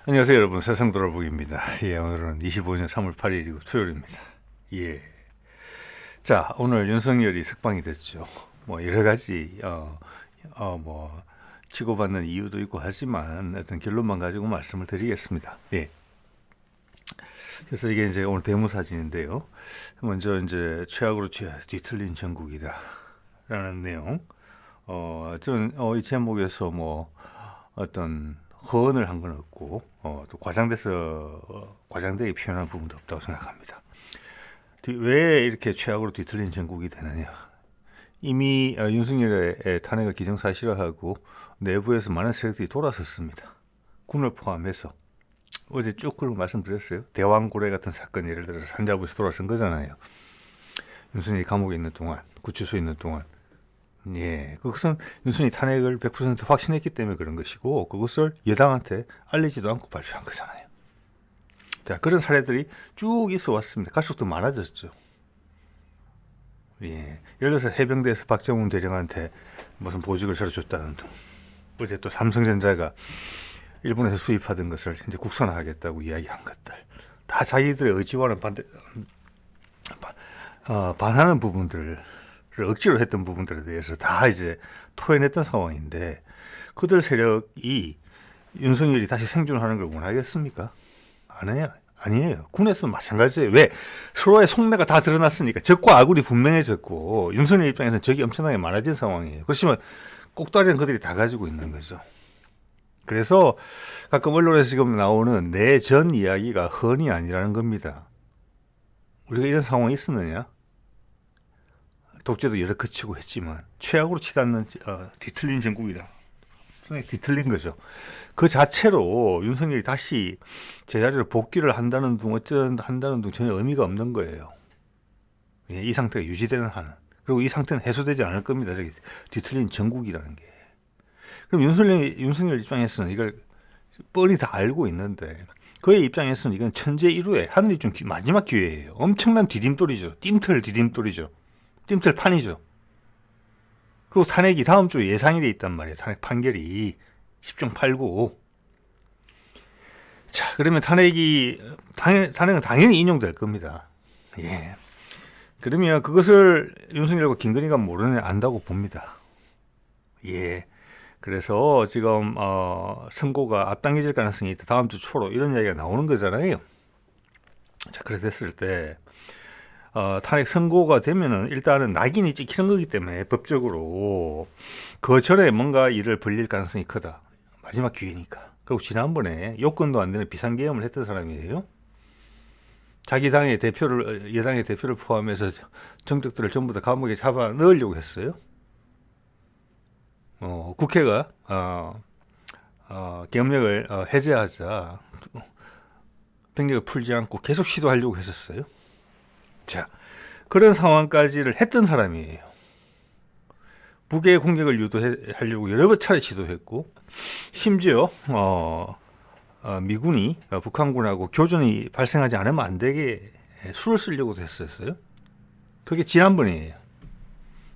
안녕하세요 여러분, 세상돌아보기입니다. 오늘은 25년 3월 8일이고 토요일입니다. 자, 오늘 윤석열이 석방이 됐죠. 뭐 여러 가지 뭐 치고받는 이유도 있고 하지만 어떤 결론만 가지고 말씀을 드리겠습니다. 그래서 이게 이제 오늘 대무 사진인데요. 먼저 이제 최악으로 뒤틀린 전국이다라는 내용. 저는 이 제목에서 뭐 어떤 허언을 한 건 없고 또 과장되게 표현한 부분도 없다고 생각합니다. 왜 이렇게 최악으로 뒤틀린 전국이 되느냐? 이미 윤석열의 탄핵을 기정사실화하고 내부에서 많은 세력들이 돌아섰습니다. 군을 포함해서. 어제 쭉 그런 말씀드렸어요. 대왕고래 같은 사건, 예를 들어서 산자부에서 돌아선 거잖아요. 윤석열이 감옥에 있는 동안, 구치소에 있는 동안. 그것은 윤석열이 탄핵을 100% 확신했기 때문에 그런 것이고, 그것을 여당한테 알리지도 않고 발표한 거잖아요. 자, 그런 사례들이 쭉 있어 왔습니다. 갈수록 더 많아졌죠. 예를 들어서 해병대에서 박정훈 대령한테 무슨 보직을 새로 줬다는 등, 어제 또 삼성전자가 일본에서 수입하던 것을 이제 국산화하겠다고 이야기한 것들, 다 자기들의 의지와는 반하는 부분들을 억지로 했던 부분들에 대해서 다 이제 토해냈던 상황인데, 그들 세력이 윤석열이 다시 생존하는 걸 원하겠습니까? 아니에요. 군에서도 마찬가지예요. 왜? 서로의 속내가 다 드러났으니까. 적과 아군이 분명해졌고, 윤석열 입장에서는 적이 엄청나게 많아진 상황이에요. 그렇지만 꼭다리는 그들이 다 가지고 있는 거죠. 그래서 가끔 언론에서 지금 나오는 내전 이야기가 헌이 아니라는 겁니다. 우리가 이런 상황이 있었느냐? 독재도 여러 그치고 했지만 최악으로 치닫는 뒤틀린 전국이다. 뒤틀린 거죠. 그 자체로 윤석열이 다시 제자리로 복귀를 한다는 둥 한다는 둥 전혀 의미가 없는 거예요. 이 상태가 유지되는 한은. 그리고 이 상태는 해소되지 않을 겁니다. 저기 뒤틀린 전국이라는 게. 그럼 윤석열 입장에서는 이걸 뻔히 다 알고 있는데, 그의 입장에서는 이건 천재일후에 하늘이 준 마지막 기회예요. 엄청난 디딤돌이죠. 뜀틀 판이죠. 그리고 탄핵이 다음 주에 예상이 돼 있단 말이에요. 탄핵 판결이 10중 8구. 자, 그러면 탄핵은 당연히 인용될 겁니다. 그러면 그것을 윤석열과 김건희가 모르느냐, 안다고 봅니다. 그래서 지금 선고가 앞당겨질 가능성이 있다. 다음 주 초로, 이런 이야기가 나오는 거잖아요. 자, 그래 됐을 때 탄핵 선고가 되면은 일단은 낙인이 찍히는 거기 때문에 법적으로 그 전에 뭔가 일을 벌릴 가능성이 크다. 마지막 기회니까. 그리고 지난번에 요건도 안 되는 비상계엄을 했던 사람이에요. 자기 당의 여당의 대표를 포함해서 정적들을 전부 다 감옥에 잡아 넣으려고 했어요. 국회가 계엄령을 해제하자 병력을 풀지 않고 계속 시도하려고 했었어요. 자, 그런 상황까지를 했던 사람이에요. 북의 공격을 유도하려고 여러 차례 시도했고, 심지어 미군이 북한군하고 교전이 발생하지 않으면 안 되게 수를 쓰려고도 했었어요. 그게 지난번이에요.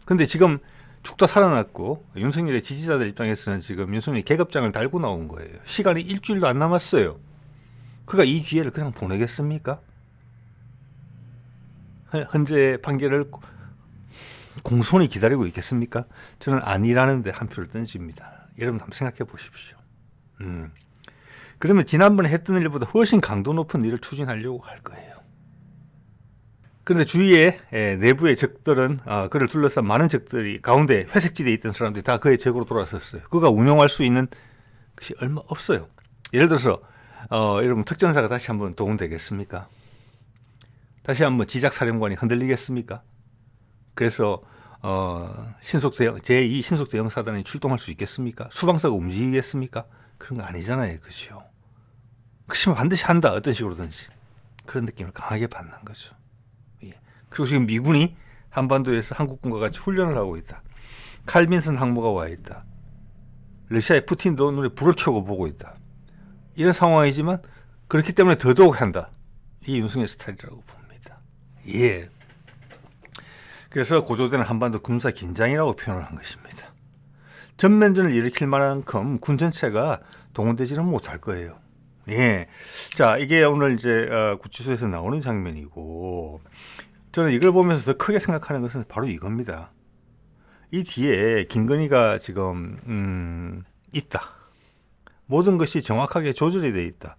근데 지금 죽다 살아났고, 윤석열의 지지자들 입장에서는 지금 윤석열이 계급장을 달고 나온 거예요. 시간이 일주일도 안 남았어요. 그가 이 기회를 그냥 보내겠습니까? 현재 판결을 공손히 기다리고 있겠습니까? 저는 아니라는데 한 표를 던집니다. 여러분 한번 생각해 보십시오. 그러면 지난번에 했던 일보다 훨씬 강도 높은 일을 추진하려고 할 거예요. 그런데 주위에 내부의 적들은 그를 둘러싼 많은 적들이 가운데 회색지대에 있던 사람들이 다 그의 적으로 돌아섰어요. 그가 운영할 수 있는 것이 얼마 없어요. 예를 들어서 여러분 특전사가 다시 한번 동원되겠습니까? 다시 한번 지작사령관이 흔들리겠습니까? 그래서 제2 신속대응사단이 출동할 수 있겠습니까? 수방사가 움직이겠습니까? 그런 거 아니잖아요. 그렇죠? 그렇지만 반드시 한다. 어떤 식으로든지. 그런 느낌을 강하게 받는 거죠. 그리고 지금 미군이 한반도에서 한국군과 같이 훈련을 하고 있다. 칼빈슨 항모가 와 있다. 러시아의 푸틴도 눈에 불을 켜고 보고 있다. 이런 상황이지만 그렇기 때문에 더더욱 한다. 이게 윤석열 스타일이라고 봅니다. 그래서 고조되는 한반도 군사 긴장이라고 표현을 한 것입니다. 전면전을 일으킬 만큼 군 전체가 동원되지는 못할 거예요. 예. 자, 이게 오늘 이제 구치소에서 나오는 장면이고, 저는 이걸 보면서 더 크게 생각하는 것은 바로 이겁니다. 이 뒤에 김건희가 지금 있다. 모든 것이 정확하게 조절이 돼 있다.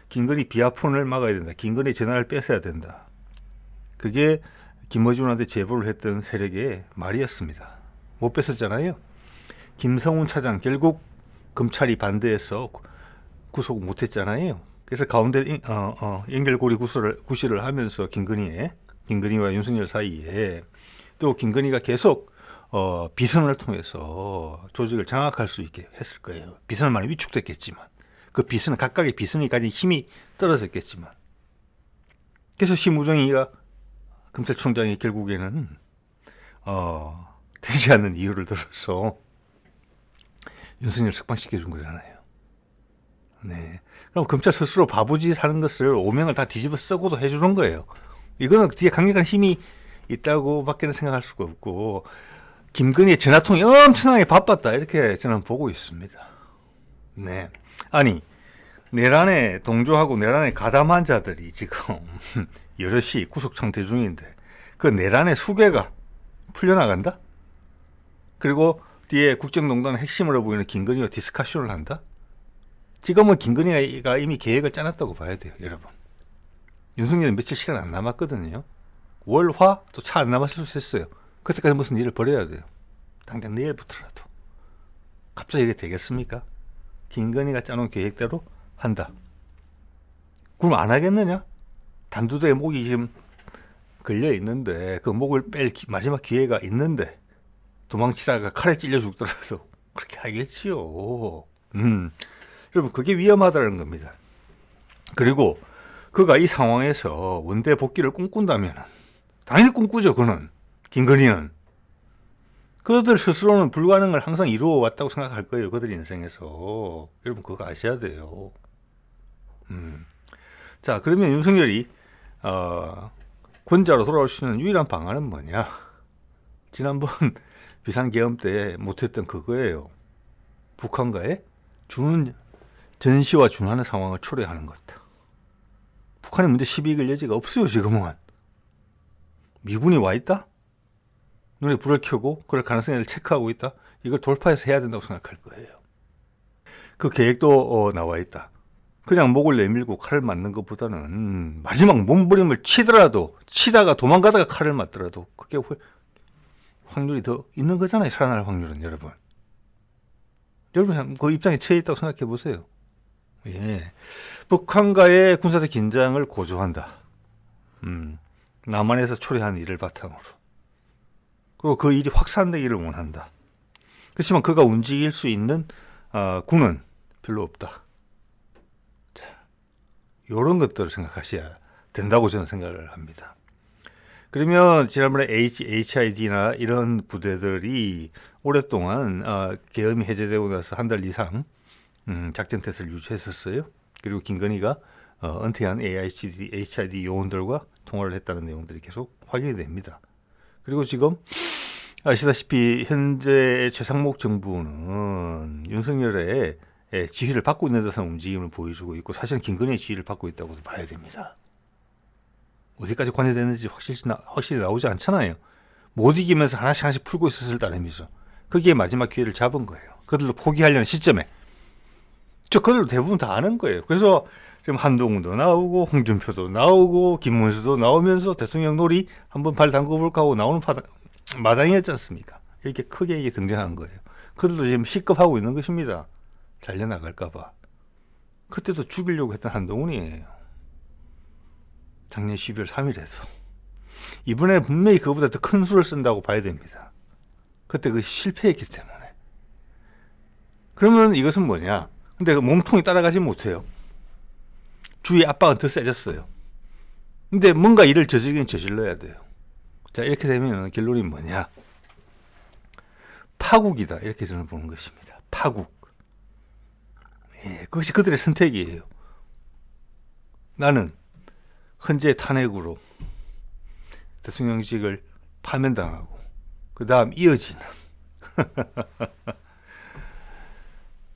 김건희 비하폰을 막아야 된다. 김건희 전화를 뺏어야 된다. 그게 김어준한테 제보를 했던 세력의 말이었습니다. 못 뺏었잖아요. 김성훈 차장 결국 검찰이 반대해서 구속 못했잖아요. 그래서 가운데 연결고리 구실을 하면서 김건희와 윤석열 사이에 또 김건희가 계속 비선을 통해서 조직을 장악할 수 있게 했을 거예요. 비선은 많이 위축됐겠지만 그 비선은 각각의 비선이 가진 힘이 떨어졌겠지만 그래서 심우정이가 검찰총장이 결국에는 되지 않는 이유를 들어서 윤석열 석방시켜 준 거잖아요. 네. 그럼 검찰 스스로 바보짓 하는 것을 오명을 다 뒤집어 쓰고도 해주는 거예요. 이거는 뒤에 강력한 힘이 있다고 밖에는 생각할 수가 없고, 김건희의 전화통이 엄청나게 바빴다. 이렇게 저는 보고 있습니다. 네. 아니, 내란에 동조하고 내란에 가담한 자들이 지금 여럿이 구속 상태 중인데, 그 내란의 수괴가 풀려나간다? 그리고 뒤에 국정농단의 핵심으로 보이는 김건희와 디스커션을 한다? 지금은 김건희가 이미 계획을 짜놨다고 봐야 돼요, 여러분. 윤석열은 며칠 시간 안 남았거든요. 월, 화, 또 차 안 남았을 수 있어요. 그때까지 무슨 일을 벌여야 돼요. 당장 내일부터라도. 갑자기 이게 되겠습니까? 김건희가 짜놓은 계획대로 한다. 그럼 안 하겠느냐? 단두대에 목이 지금 걸려 있는데, 그 목을 뺄 마지막 기회가 있는데, 도망치다가 칼에 찔려 죽더라도 그렇게 하겠지요. 여러분, 그게 위험하다는 겁니다. 그리고 그가 이 상황에서 원대 복귀를 꿈꾼다면, 당연히 꿈꾸죠, 그는. 김건희는. 그들 스스로는 불가능을 항상 이루어 왔다고 생각할 거예요, 그들 인생에서. 여러분, 그거 아셔야 돼요. 자, 그러면 윤석열이 권자로 돌아올 수 있는 유일한 방안은 뭐냐? 지난번 비상계엄 때 못했던 그거예요. 북한과의 전시와 준하는 상황을 초래하는 것. 북한에 문제 시비 걸 여지가 없어요, 지금은. 미군이 와 있다? 눈에 불을 켜고 그럴 가능성을 체크하고 있다? 이걸 돌파해서 해야 된다고 생각할 거예요. 그 계획도 나와 있다. 그냥 목을 내밀고 칼을 맞는 것보다는 마지막 몸부림을 치다가 도망가다가 칼을 맞더라도 그게 확률이 더 있는 거잖아요, 살아날 확률은. 여러분 그 입장에 처해 있다고 생각해 보세요. 예. 북한과의 군사적 긴장을 고조한다. 남한에서 초래한 일을 바탕으로. 그리고 그 일이 확산되기를 원한다. 그렇지만 그가 움직일 수 있는 군은 별로 없다. 자, 이런 것들을 생각하셔야 된다고 저는 생각을 합니다. 그러면 지난번에 HID나 이런 부대들이 오랫동안 계엄이 해제되고 나서 한 달 이상 작전 태세를 유지했었어요. 그리고 김건희가 은퇴한 HID 요원들과 통화를 했다는 내용들이 계속 확인이 됩니다. 그리고 지금 아시다시피 현재 최상목 정부는 윤석열의 지휘를 받고 있는 듯한 움직임을 보여주고 있고, 사실은 김건희의 지휘를 받고 있다고 봐야 됩니다. 어디까지 관여됐는지 확실히 나오지 않잖아요. 못 이기면서 하나씩 풀고 있었을 따름이죠. 거기에 마지막 기회를 잡은 거예요. 그들도 포기하려는 시점에. 그들도 대부분 다 아는 거예요. 그래서 지금 한동훈도 나오고 홍준표도 나오고 김문수도 나오면서 대통령 놀이 한번 발 담궈볼까 하고 나오는 마당이었지 않습니까? 이렇게 크게 등장한 거예요. 그들도 지금 시급하고 있는 것입니다. 잘려나갈까 봐. 그때도 죽이려고 했던 한동훈이에요. 작년 12월 3일에도. 이번에 분명히 그보다 더 큰 수를 쓴다고 봐야 됩니다. 그때 그 실패했기 때문에. 그러면 이것은 뭐냐? 근데 그 몸통이 따라가지 못해요. 주위 압박은 더 세졌어요. 근데 뭔가 일을 저질러야 돼요. 자, 이렇게 되면 결론이 뭐냐? 파국이다. 이렇게 저는 보는 것입니다. 파국. 예, 그것이 그들의 선택이에요. 나는 헌재 탄핵으로 대통령직을 파면당하고 그 다음 이어지는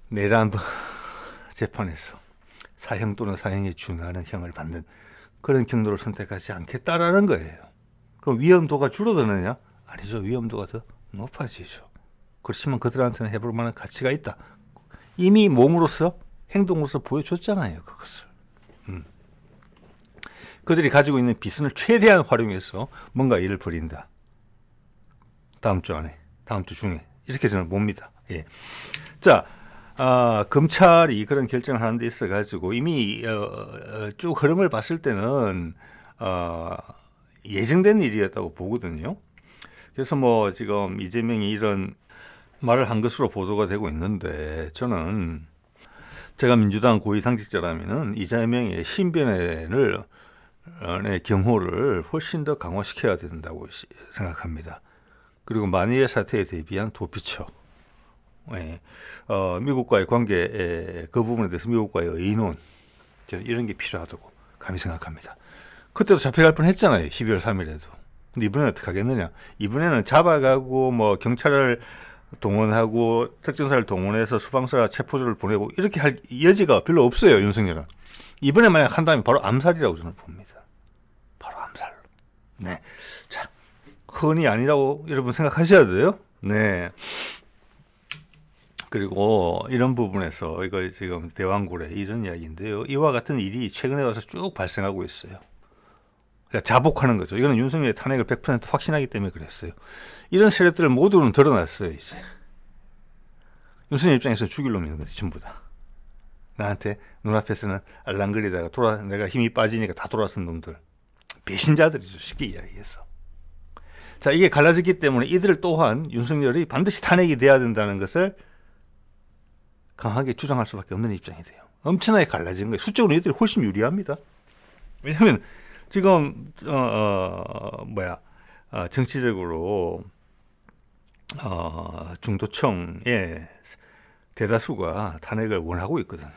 내란 재판에서 사형 또는 사형에 준하는 형을 받는 그런 경로를 선택하지 않겠다라는 거예요. 그럼 위험도가 줄어드느냐? 아니죠. 위험도가 더 높아지죠. 그렇지만 그들한테는 해볼 만한 가치가 있다. 이미 몸으로서 행동으로서 보여줬잖아요. 그것을. 그들이 가지고 있는 비선을 최대한 활용해서 뭔가 일을 벌인다. 다음 주 안에, 다음 주 중에 이렇게 저는 봅니다. 예. 자, 검찰이 그런 결정을 하는 데 있어가지고 이미 쭉 흐름을 봤을 때는 예정된 일이었다고 보거든요. 그래서 뭐 지금 이재명이 이런 말을 한 것으로 보도가 되고 있는데 저는 제가 민주당 고위 당직자라면은 이재명의 신변의 경호를 훨씬 더 강화시켜야 된다고 생각합니다. 그리고 만일의 사태에 대비한 도피처, 예. 미국과의 관계, 그 부분에 대해서 미국과의 의논, 저는 이런 게 필요하다고 감히 생각합니다. 그때도 잡혀갈 뻔했잖아요. 12월 3일에도. 근데 이번에는 어떻게 하겠느냐? 이번에는 잡아가고 뭐 경찰을 동원하고 특전사를 동원해서 수방사 체포조를 보내고 이렇게 할 여지가 별로 없어요. 윤석열은. 이번에 만약 한다면 바로 암살이라고 저는 봅니다. 바로 암살로. 네. 자, 흔히 아니라고 여러분 생각하셔야 돼요. 네. 그리고 이런 부분에서 이거 지금 대왕고래 이런 이야기인데요. 이와 같은 일이 최근에 와서 쭉 발생하고 있어요. 그러니까 자복하는 거죠. 이거는 윤석열의 탄핵을 100% 확신하기 때문에 그랬어요. 이런 세력들을 모두는 드러났어요. 이제 윤석열 입장에서 죽일 놈인 거지 전부 다. 나한테 눈앞에서는 알랑거리다가 내가 힘이 빠지니까 다 돌아선 놈들. 배신자들이죠. 쉽게 이야기해서. 자, 이게 갈라졌기 때문에 이들 또한 윤석열이 반드시 탄핵이 돼야 된다는 것을 강하게 주장할 수밖에 없는 입장이 돼요. 엄청나게 갈라지는 거예요. 수적으로 이들이 훨씬 유리합니다. 왜냐하면 지금 정치적으로 중도층의 대다수가 탄핵을 원하고 있거든요.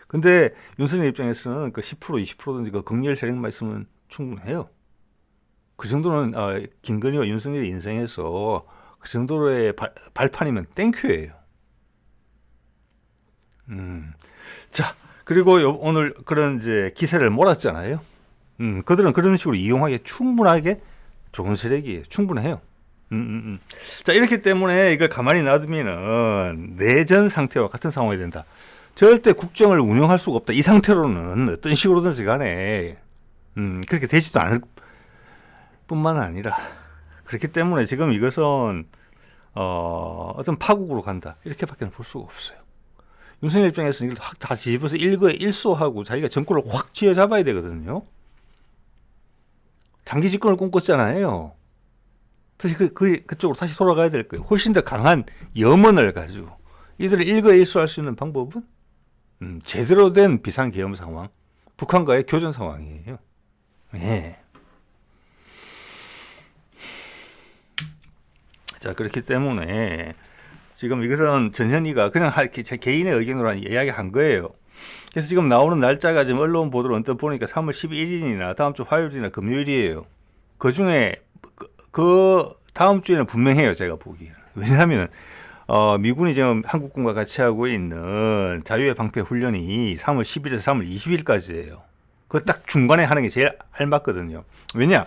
근데 윤석열 입장에서는 그 10% 20%든지 그 극렬 세력만 있으면 충분해요. 그 정도는 김건희와 윤석열의 인생에서 그 정도의 발판이면 땡큐예요. 자, 그리고 오늘 그런 이제 기세를 몰았잖아요. 그들은 그런 식으로 이용하기에 충분하게 좋은 세력이에요. 충분해요. 자, 이렇기 때문에 이걸 가만히 놔두면은 내전 상태와 같은 상황이 된다. 절대 국정을 운영할 수가 없다. 이 상태로는 어떤 식으로든지 간에 그렇게 되지도 않을 뿐만 아니라 그렇기 때문에 지금 이것은 어떤 파국으로 간다. 이렇게밖에 볼 수가 없어요. 윤석열 입장에서는 이걸 다 뒤집어서 일거에 일소하고 자기가 정권을 확 쥐어잡아야 되거든요. 장기 집권을 꿈꿨잖아요. 다시 그쪽으로 다시 돌아가야 될 거예요. 훨씬 더 강한 염원을 가지고 이들을 일거일소할 수 있는 방법은 제대로 된 비상계엄 상황, 북한과의 교전 상황이에요. 예. 자, 그렇기 때문에 지금 이것은 전현희가 그냥 제 개인의 의견으로 이야기한 거예요. 그래서 지금 나오는 날짜가 지금 언론 보도를 언뜻 보니까 3월 11일이나 다음 주 화요일이나 금요일이에요. 그 중에 그 다음 주에는 분명해요. 제가 보기에는. 왜냐하면 미군이 지금 한국군과 같이 하고 있는 자유의 방패 훈련이 3월 10일에서 3월 20일까지예요. 그 딱 중간에 하는 게 제일 알맞거든요. 왜냐?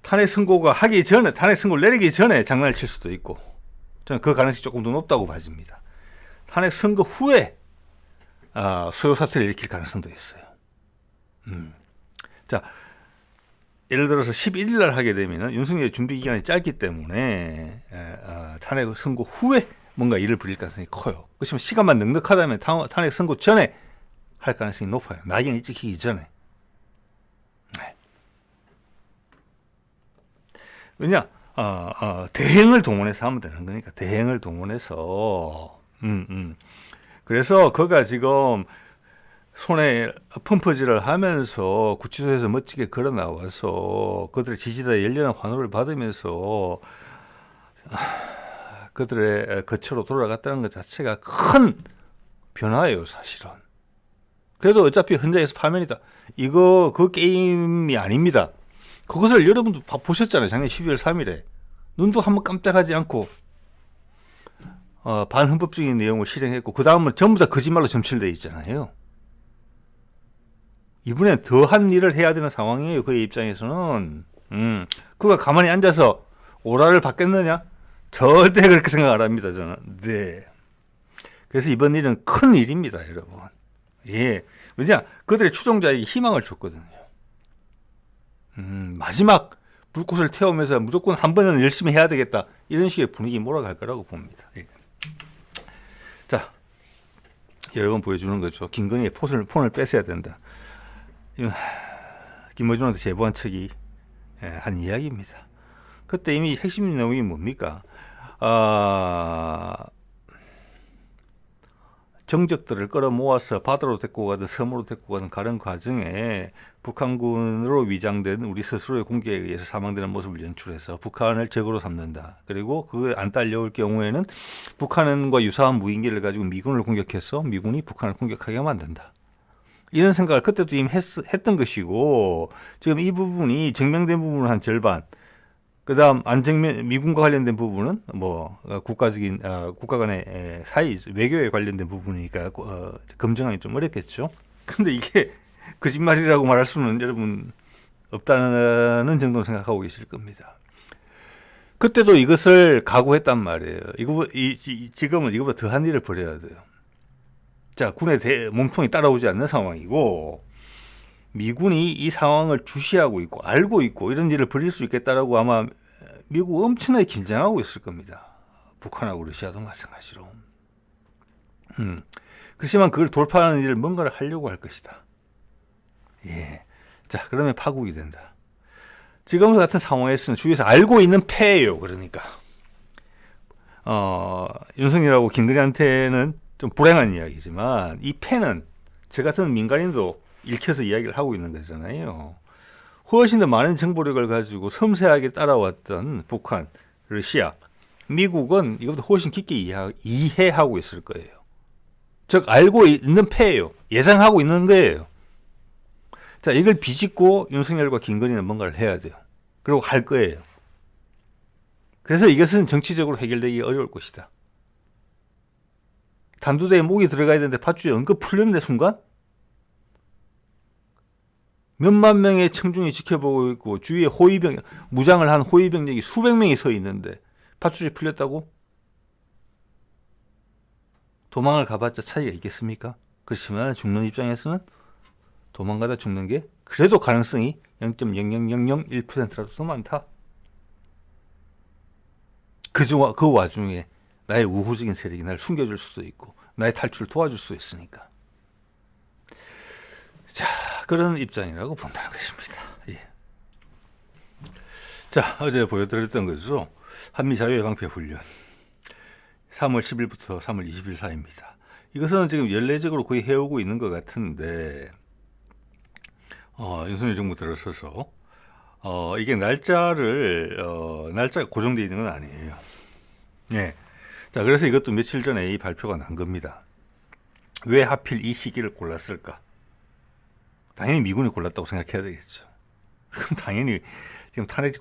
탄핵 선고가 하기 전에, 탄핵 선고를 내리기 전에 장난을 칠 수도 있고, 저는 그 가능성이 조금 더 높다고 봐집니다. 탄핵 선고 후에 소요 사태를 일으킬 가능성도 있어요. 자, 예를 들어서 11일 날 하게 되면 윤석열의 준비 기간이 짧기 때문에 탄핵 선고 후에 뭔가 일을 벌일 가능성이 커요. 그렇지만 시간만 넉넉하다면 탄핵 선고 전에 할 가능성이 높아요. 낙인이 찍히기 전에. 네. 왜냐? 대행을 동원해서 하면 되는 거니까. 대행을 동원해서. 그래서 그가 지금 손에 펌프질을 하면서 구치소에서 멋지게 걸어 나와서 그들의 지지자의 열렬한 환호를 받으면서 그들의 거처로 돌아갔다는 것 자체가 큰 변화예요, 사실은. 그래도 어차피 헌자에서 파면이다. 이거 그 게임이 아닙니다. 그것을 여러분도 보셨잖아요. 작년 12월 3일에. 눈도 한번 깜짝하지 않고 반헌법적인 내용을 실행했고 그 다음은 전부 다 거짓말로 점철되어 있잖아요. 이번엔 더한 일을 해야 되는 상황이에요. 그의 입장에서는. 그가 가만히 앉아서 오라를 받겠느냐? 절대 그렇게 생각 안 합니다, 저는. 네. 그래서 이번 일은 큰 일입니다, 여러분. 예. 왜냐? 그들의 추종자에게 희망을 줬거든요. 마지막 불꽃을 태우면서 무조건 한 번은 열심히 해야 되겠다. 이런 식의 분위기 몰아갈 거라고 봅니다. 예. 자, 여러 번 보여주는 거죠. 김건희의 폰을 뺏어야 된다. 이건 김어준한테 제보한 측이 한 이야기입니다. 그때 이미 핵심 내용이 뭡니까? 정적들을 끌어모아서 바다로 데리고 가든 섬으로 데리고 가든 가는 과정에 북한군으로 위장된 우리 스스로의 공격에 의해서 사망되는 모습을 연출해서 북한을 적으로 삼는다. 그리고 그게 안 딸려올 경우에는 북한과 유사한 무인기를 가지고 미군을 공격해서 미군이 북한을 공격하게 만든다. 이런 생각을 그때도 이미 했던 것이고, 지금 이 부분이 증명된 부분은 한 절반, 그 다음 미군과 관련된 부분은 뭐 국가 간의 사이, 외교에 관련된 부분이니까 검증하기 좀 어렵겠죠. 근데 이게 거짓말이라고 말할 수는 여러분 없다는 정도는 생각하고 계실 겁니다. 그때도 이것을 각오했단 말이에요. 지금은 이거보다 더한 일을 벌여야 돼요. 자, 군의 몸통이 따라오지 않는 상황이고, 미군이 이 상황을 주시하고 있고 알고 있고 이런 일을 벌일 수 있겠다라고 아마 미국 엄청나게 긴장하고 있을 겁니다. 북한하고 러시아도 마찬가지로. 그렇지만 그걸 돌파하는 일을 뭔가를 하려고 할 것이다. 예. 자, 그러면 파국이 된다. 지금 같은 상황에서는 주위에서 알고 있는 패예요. 그러니까 윤석열하고 김건희한테는 좀 불행한 이야기지만 이 패는 저 같은 민간인도 읽혀서 이야기를 하고 있는 거잖아요. 훨씬 더 많은 정보력을 가지고 섬세하게 따라왔던 북한, 러시아, 미국은 이것보다 훨씬 깊게 이해하고 있을 거예요. 즉 알고 있는 패예요. 예상하고 있는 거예요. 자, 이걸 비집고 윤석열과 김건희는 뭔가를 해야 돼요. 그리고 할 거예요. 그래서 이것은 정치적으로 해결되기 어려울 것이다. 단두대에 목이 들어가야 되는데 밧줄이 언급 풀렸는 순간 몇만 명의 청중이 지켜보고 있고 주위에 무장을 한 호위병력이 수백 명이 서 있는데 밧줄이 풀렸다고? 도망을 가봤자 차이가 있겠습니까? 그렇지만 죽는 입장에서는 도망가다 죽는 게 그래도 가능성이 0.00001%라도 더 많다. 그 와중에 나의 우호적인 세력이 나를 숨겨줄 수도 있고 나의 탈출을 도와줄 수 있으니까. 자, 그런 입장이라고 본다는 것입니다. 예. 자, 어제 보여드렸던 거죠. 한미 자유예방패 훈련 3월 10일부터 3월 20일 사이입니다. 이것은 지금 연례적으로 거의 해오고 있는 것 같은데 윤석열 정부 들어서서 이게 날짜가 고정되어 있는 건 아니에요. 예. 자, 그래서 이것도 며칠 전에 이 발표가 난 겁니다. 왜 하필 이 시기를 골랐을까? 당연히 미군이 골랐다고 생각해야 되겠죠. 그럼 당연히 지금 탄핵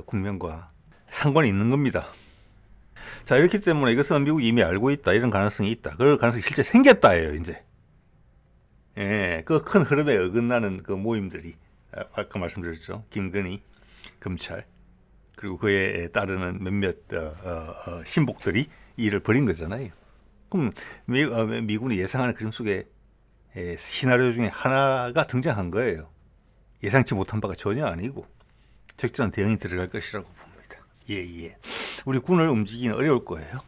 국면과 상관이 있는 겁니다. 자, 이렇기 때문에 이것은 미국이 이미 알고 있다. 이런 가능성이 있다. 그럴 가능성이 실제 생겼다예요, 이제. 예, 그 큰 흐름에 어긋나는 그 모임들이 아까 말씀드렸죠. 김건희, 검찰, 그리고 그에 따르는 몇몇 신복들이 이 일을 벌인 거잖아요. 그럼 미군이 예상하는 그림 속에 시나리오 중에 하나가 등장한 거예요. 예상치 못한 바가 전혀 아니고 적절한 대응이 들어갈 것이라고 봅니다. 예. 우리 군을 움직이기는 어려울 거예요.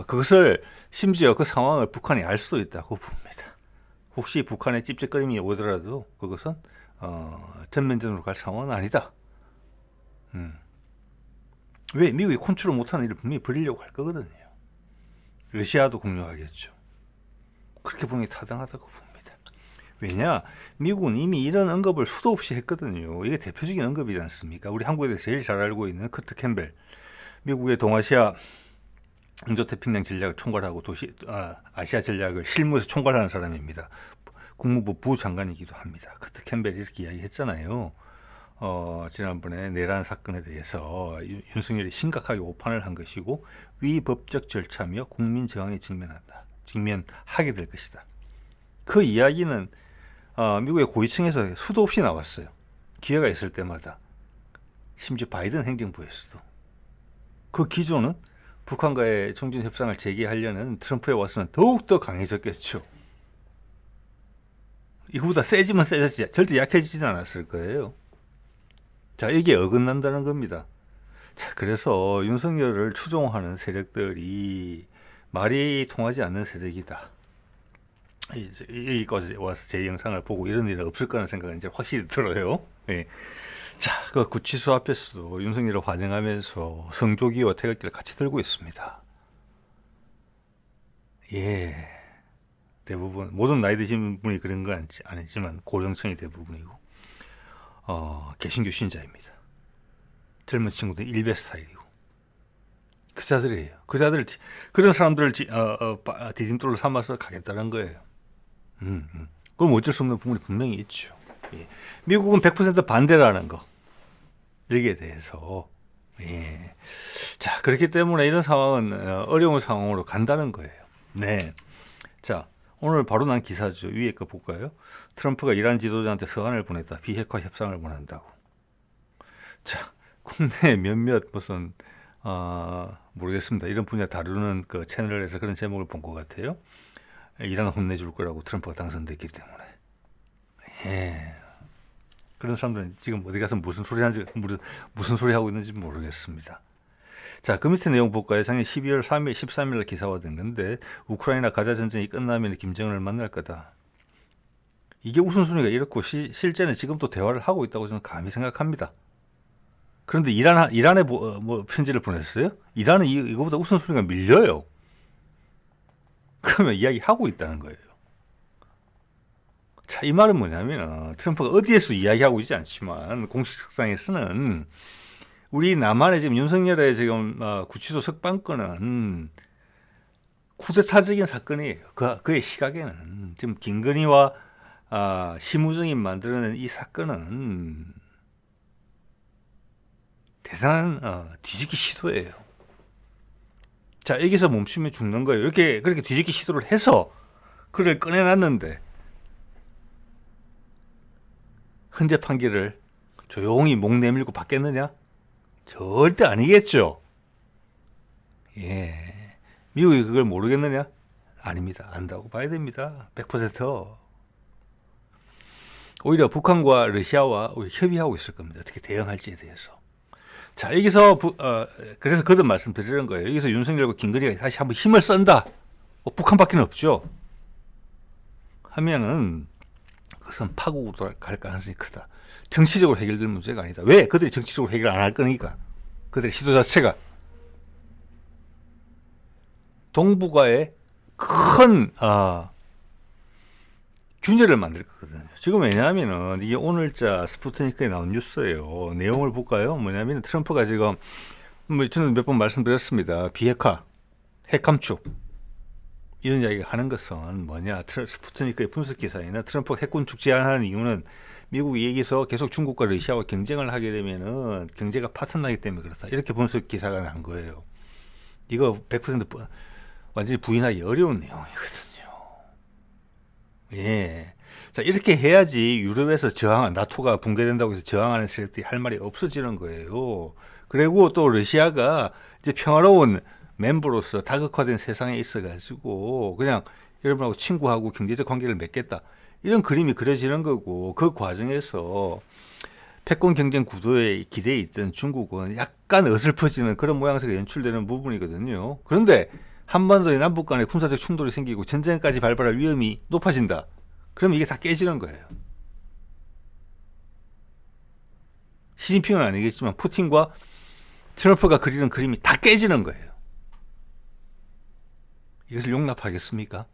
그것을 심지어 그 상황을 북한이 알 수도 있다고 봅니다. 혹시 북한의 찝찝거림이 오더라도 그것은 전면전으로 갈 상황은 아니다. 왜? 미국이 컨트롤 못하는 일을 분명히 벌이려고 할 거거든요. 러시아도 공략하겠죠. 그렇게 보는 게 타당하다고 봅니다. 왜냐? 미국은 이미 이런 언급을 수도 없이 했거든요. 이게 대표적인 언급이지 않습니까? 우리 한국에 대해서 제일 잘 알고 있는 커트 캠벨, 미국의 동아시아 인도태평양 전략을 총괄하고 아시아 전략을 실무에서 총괄하는 사람입니다. 국무부 부장관이기도 합니다. 커트 캠벨이 이렇게 이야기했잖아요. 지난번에 내란 사건에 대해서 윤석열이 심각하게 오판을 한 것이고 위법적 절차며 국민 저항에 직면하게 될 것이다. 그 이야기는 미국의 고위층에서 수도 없이 나왔어요. 기회가 있을 때마다. 심지어 바이든 행정부에서도. 그 기조는 북한과의 정전 협상을 재개하려는 트럼프에 와서는 더욱더 강해졌겠죠. 이거보다 세지면 세졌지 절대 약해지진 않았을 거예요. 자, 이게 어긋난다는 겁니다. 자, 그래서 윤석열을 추종하는 세력들이 말이 통하지 않는 세력이다. 여기까지 와서 제 영상을 보고 이런 일은 없을 거라는 생각은 이제 확실히 들어요. 예. 자, 그 구치소 앞에서도 윤석열을 환영하면서 성조기와 태극기를 같이 들고 있습니다. 예. 대부분, 모든 나이 드신 분이 그런 건 아니지만 고령층이 대부분이고, 개신교 신자입니다. 젊은 친구들 일베 스타일이고. 그 자들이에요. 그런 사람들을 디딤돌로 삼아서 가겠다는 거예요. 그럼 어쩔 수 없는 부분이 분명히 있죠. 예. 미국은 100% 반대라는 거. 여기에 대해서. 예. 자, 그렇기 때문에 이런 상황은 어려운 상황으로 간다는 거예요. 네. 자, 오늘 바로 난 기사죠. 위에 거 볼까요? 트럼프가 이란 지도자한테 서한을 보냈다. 비핵화 협상을 원한다고. 자, 국내 몇몇 무슨 모르겠습니다. 이런 분야 다루는 그 채널에서 그런 제목을 본 것 같아요. 이란 혼내줄 거라고 트럼프가 당선됐기 때문에. 예. 그런 사람들은 지금 어디 가서 무슨 소리 하고 있는지 모르겠습니다. 자, 그 밑에 내용 볼까요? 작년 12월 3일, 13일 기사화된 건데, 우크라이나 가자 전쟁이 끝나면 김정은을 만날 거다. 이게 우선순위가 이렇고, 실제는 지금도 대화를 하고 있다고 저는 감히 생각합니다. 그런데 이란에 뭐 편지를 보냈어요? 이란은 이거보다 우선순위가 밀려요. 그러면 이야기하고 있다는 거예요. 자, 이 말은 뭐냐면, 트럼프가 어디에서 이야기하고 있지 않지만, 공식석상에서는, 우리 남한의 지금 윤석열의 지금 구치소 석방권은 쿠데타적인 사건이에요. 그의 시각에는 지금 김건희와 심우정이 만들어낸 이 사건은 대단한 뒤집기 시도예요. 자, 여기서 멈추면 죽는 거예요. 그렇게 뒤집기 시도를 해서 그를 꺼내놨는데 헌재 판결을 조용히 목 내밀고 받겠느냐? 절대 아니겠죠. 예. 미국이 그걸 모르겠느냐? 아닙니다. 안다고 봐야 됩니다. 100%. 오히려 북한과 러시아와 협의하고 있을 겁니다. 어떻게 대응할지에 대해서. 자, 여기서 그래서 거듭 말씀드리는 거예요. 여기서 윤석열과 김건희가 다시 한번 힘을 쓴다. 북한밖에 없죠. 하면은 그것은 파국으로 갈 가능성이 크다. 정치적으로 해결될 문제가 아니다. 왜? 그들이 정치적으로 해결 안 할 거니까. 그들의 시도 자체가 동북아에 큰 균열을 만들 거거든요. 지금 왜냐하면은 이게 오늘자 스푸트니크에 나온 뉴스예요. 내용을 볼까요? 뭐냐면 트럼프가 지금 저는 몇 번 말씀드렸습니다. 비핵화, 핵 감축 이런 이야기를 하는 것은 뭐냐? 스푸트니크의 분석 기사에는 트럼프가 핵군 축제하는 이유는 미국이 여기서 계속 중국과 러시아와 경쟁을 하게 되면은 경제가 파탄나기 때문에 그렇다. 이렇게 분석 기사가 난 거예요. 이거 100% 완전히 부인하기 어려운 내용이거든요. 예. 자, 이렇게 해야지 유럽에서 나토가 붕괴된다고 해서 저항하는 세력들이 할 말이 없어지는 거예요. 그리고 또 러시아가 이제 평화로운 멤버로서 다극화된 세상에 있어가지고 그냥 여러분하고 친구하고 경제적 관계를 맺겠다. 이런 그림이 그려지는 거고 그 과정에서 패권 경쟁 구도에 기대에 있던 중국은 약간 어설퍼지는 그런 모양새가 연출되는 부분이거든요. 그런데 한반도의 남북 간의 군사적 충돌이 생기고 전쟁까지 발발할 위험이 높아진다. 그럼 이게 다 깨지는 거예요. 시진핑은 아니겠지만 푸틴과 트럼프가 그리는 그림이 다 깨지는 거예요. 이것을 용납하겠습니까?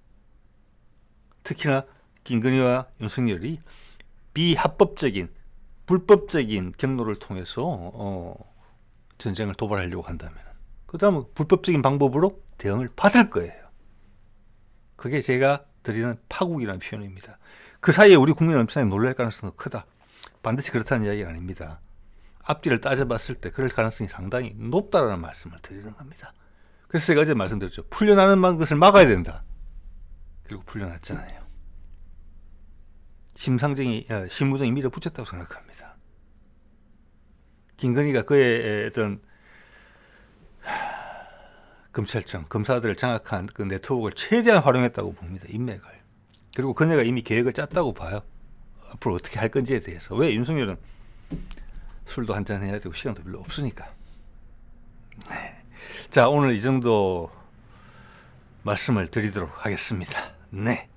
특히나 김건희와 윤석열이 비합법적인 불법적인 경로를 통해서 전쟁을 도발하려고 한다면 그 다음은 불법적인 방법으로 대응을 받을 거예요. 그게 제가 드리는 파국이라는 표현입니다. 그 사이에 우리 국민은 엄청나게 놀랄 가능성이 크다. 반드시 그렇다는 이야기가 아닙니다. 앞뒤를 따져봤을 때 그럴 가능성이 상당히 높다라는 말씀을 드리는 겁니다. 그래서 제가 어제 말씀드렸죠. 풀려나는 것을 막아야 된다. 그리고 풀려났잖아요. 심무정이 밀어붙였다고 생각합니다. 김건희가 그의 어떤 검찰청, 검사들을 장악한 그 네트워크를 최대한 활용했다고 봅니다. 인맥을. 그리고 그녀가 이미 계획을 짰다고 봐요. 앞으로 어떻게 할 건지에 대해서. 왜? 윤석열은 술도 한잔 해야 되고 시간도 별로 없으니까. 네. 자, 오늘 이 정도 말씀을 드리도록 하겠습니다. 네.